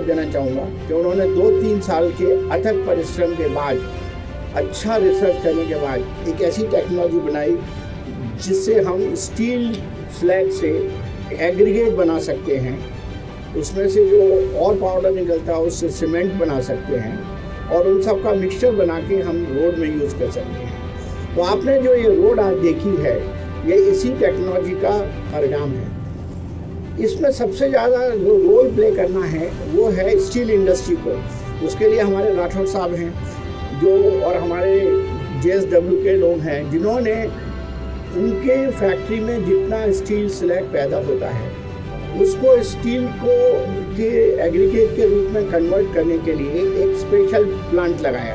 धन्यवाद देना चाहूँगा कि उन्होंने 2-3 साल के अथक परिश्रम के बाद, अच्छा रिसर्च करने के बाद एक ऐसी टेक्नोलॉजी बनाई जिससे हम स्टील स्लैग से एग्रीगेट बना सकते हैं। उसमें से जो और पाउडर निकलता है उससे सीमेंट बना सकते हैं और उन सब का मिक्सचर बना के हम रोड में यूज़ कर सकते हैं। तो आपने जो ये रोड आज देखी है, ये इसी टेक्नोलॉजी का परिणाम है। इसमें सबसे ज़्यादा जो रोल प्ले करना है वो है स्टील इंडस्ट्री को। उसके लिए हमारे राठौर साहब हैं जो, और हमारे JSW के लोग हैं जिन्होंने उनके फैक्ट्री में जितना स्टील स्लैग पैदा होता है उसको स्टील को के एग्रीगेट के रूप में कन्वर्ट करने के लिए एक स्पेशल प्लांट लगाया।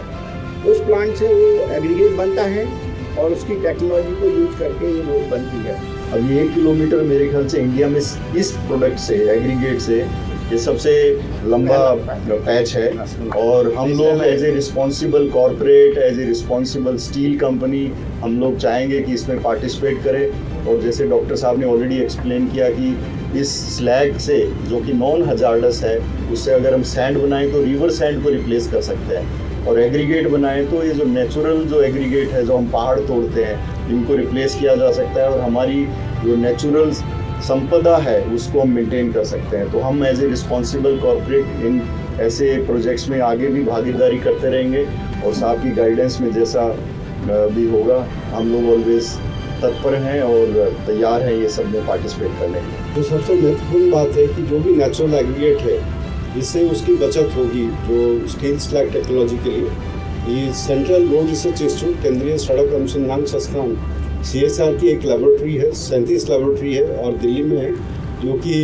उस प्लांट से वो एग्रीगेट बनता है और उसकी टेक्नोलॉजी को यूज करके ये रोड बनती है। अब ये 1 किलोमीटर मेरे ख्याल से इंडिया में इस प्रोडक्ट से, एग्रीगेट से, ये सबसे लंबा पैच है। और हम लोग as a responsible corporate, as a responsible steel company, हम लोग चाहेंगे कि इसमें पार्टिसिपेट करें। और जैसे डॉक्टर साहब ने ऑलरेडी एक्सप्लेन किया कि इस स्लैग से, जो कि नॉन हजार्डस है, उससे अगर हम सैंड बनाएं तो रिवर सैंड को रिप्लेस कर सकते हैं, और एग्रीगेट बनाएं तो ये जो नेचुरल जो एग्रीगेट है, जो हम पहाड़ तोड़ते हैं, इनको रिप्लेस किया जा सकता है और हमारी जो नेचुरल संपदा है उसको हम मेंटेन कर सकते हैं। तो हम एज ए रिस्पॉन्सिबल कॉर्पोरेट इन ऐसे प्रोजेक्ट्स में आगे भी भागीदारी करते रहेंगे और साहब की गाइडेंस में जैसा भी होगा हम लोग ऑलवेज तत्पर हैं और तैयार हैं ये सब में पार्टिसिपेट करने के। जो सबसे महत्वपूर्ण बात है कि जो भी नेचुरल एग्रीगेट है जिससे उसकी बचत होगी, जो स्टील स्लैग टेक्नोलॉजी के लिए, ये सेंट्रल रोड रिसर्च इंस्टीट्यूट, केंद्रीय सड़क अनुसंधान संस्थान CSR की एक लेबोरेटरी है, 37 लेबोरेटरी है और दिल्ली में है, जो कि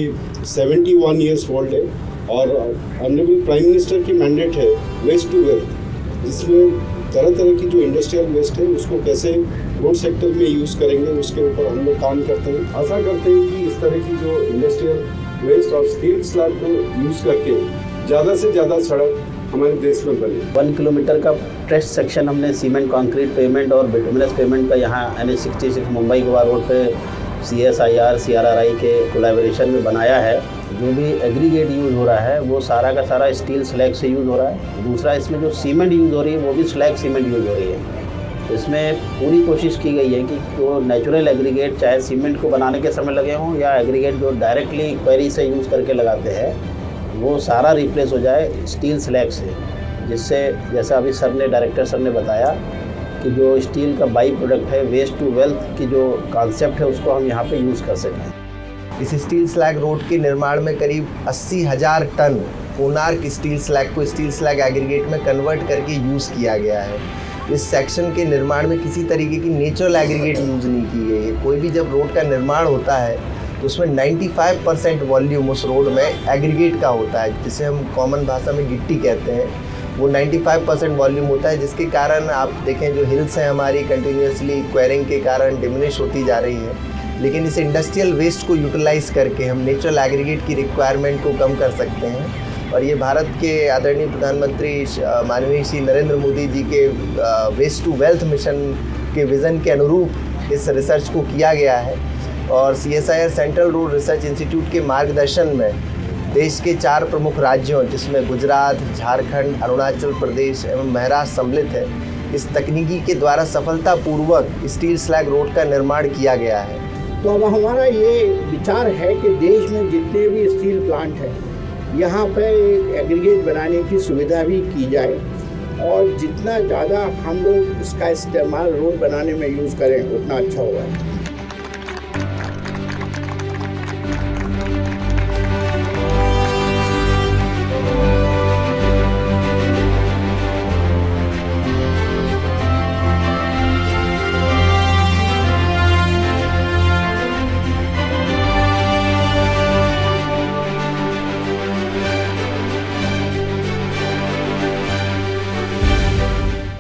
71 ईयर्स ओल्ड है। और ऑनरेबल प्राइम मिनिस्टर की मैंडेट है वेस्ट टू वेल्थ, जिसमें तरह तरह की जो इंडस्ट्रियल वेस्ट है उसको कैसे रोड सेक्टर में यूज़ करेंगे उसके ऊपर हम लोग काम करते हैं। आशा करते हैं कि इस तरह की जो इंडस्ट्रियल वेस्ट और स्टील स्लैग को यूज़ करके ज़्यादा से ज़्यादा सड़क हमारे देश में बने। 1 किलोमीटर का टेस्ट सेक्शन हमने सीमेंट कंक्रीट पेमेंट और बिटुमिनस पेमेंट का यहाँ NH66 मुंबई गोवा रोड पे CSIR CRRI के कोलैबोरेशन में बनाया है। जो भी एग्रीगेट यूज़ हो रहा है वो सारा का सारा स्टील स्लैग से यूज़ हो रहा है। दूसरा, इसमें जो सीमेंट यूज़ हो रही है वो भी स्लैग सीमेंट यूज़ हो रही है। तो इसमें पूरी कोशिश की गई है कि जो नेचुरल एग्रीगेट, चाहे सीमेंट को बनाने के समय लगे हों या एग्रीगेट जो डायरेक्टली क्वेरी से यूज़ करके लगाते हैं, वो सारा रिप्लेस हो जाए स्टील स्लैग से, जिससे जैसा अभी सर ने, डायरेक्टर सर ने बताया कि जो स्टील का बाई प्रोडक्ट है, वेस्ट टू वेल्थ की जो कॉन्सेप्ट है उसको हम यहाँ पे यूज़ कर सकें। इस स्टील स्लैग रोड के निर्माण में करीब 80,000 टन कोणार्क स्टील स्लैग को स्टील स्लैग एग्रीगेट में कन्वर्ट करके यूज़ किया गया है। इस सेक्शन के निर्माण में किसी तरीके की नेचुरल एग्रीगेट यूज़ नहीं की गई है। कोई भी जब रोड का निर्माण होता है तो उसमें 95% वॉल्यूम उस रोड में एग्रीगेट का होता है, जिसे हम कॉमन भाषा में गिट्टी कहते हैं। वो 95% वॉल्यूम होता है, जिसके कारण आप देखें जो हिल्स हैं हमारी कंटिन्यूसली क्वेरिंग के कारण डिमिनिश होती जा रही है। लेकिन इस इंडस्ट्रियल वेस्ट को यूटिलाइज़ करके हम नेचुरल एग्रीगेट की रिक्वायरमेंट को कम कर सकते हैं। और ये भारत के आदरणीय प्रधानमंत्री माननीय श्री नरेंद्र मोदी जी के वेस्ट टू वेल्थ मिशन के विज़न के अनुरूप इस रिसर्च को किया गया है। और CSIR central road research institute के मार्गदर्शन में देश के 4 प्रमुख राज्यों, जिसमें गुजरात, झारखंड, अरुणाचल प्रदेश एवं महाराष्ट्र सम्मिलित है, इस तकनीकी के द्वारा सफलतापूर्वक स्टील स्लैग रोड का निर्माण किया गया है। तो अब हमारा ये विचार है कि देश में जितने भी स्टील प्लांट हैं यहाँ पे एक एग्रीगेट बनाने की सुविधा भी की जाए और जितना ज़्यादा हम लोग इसका इस्तेमाल रोड बनाने में यूज़ करें उतना अच्छा होगा।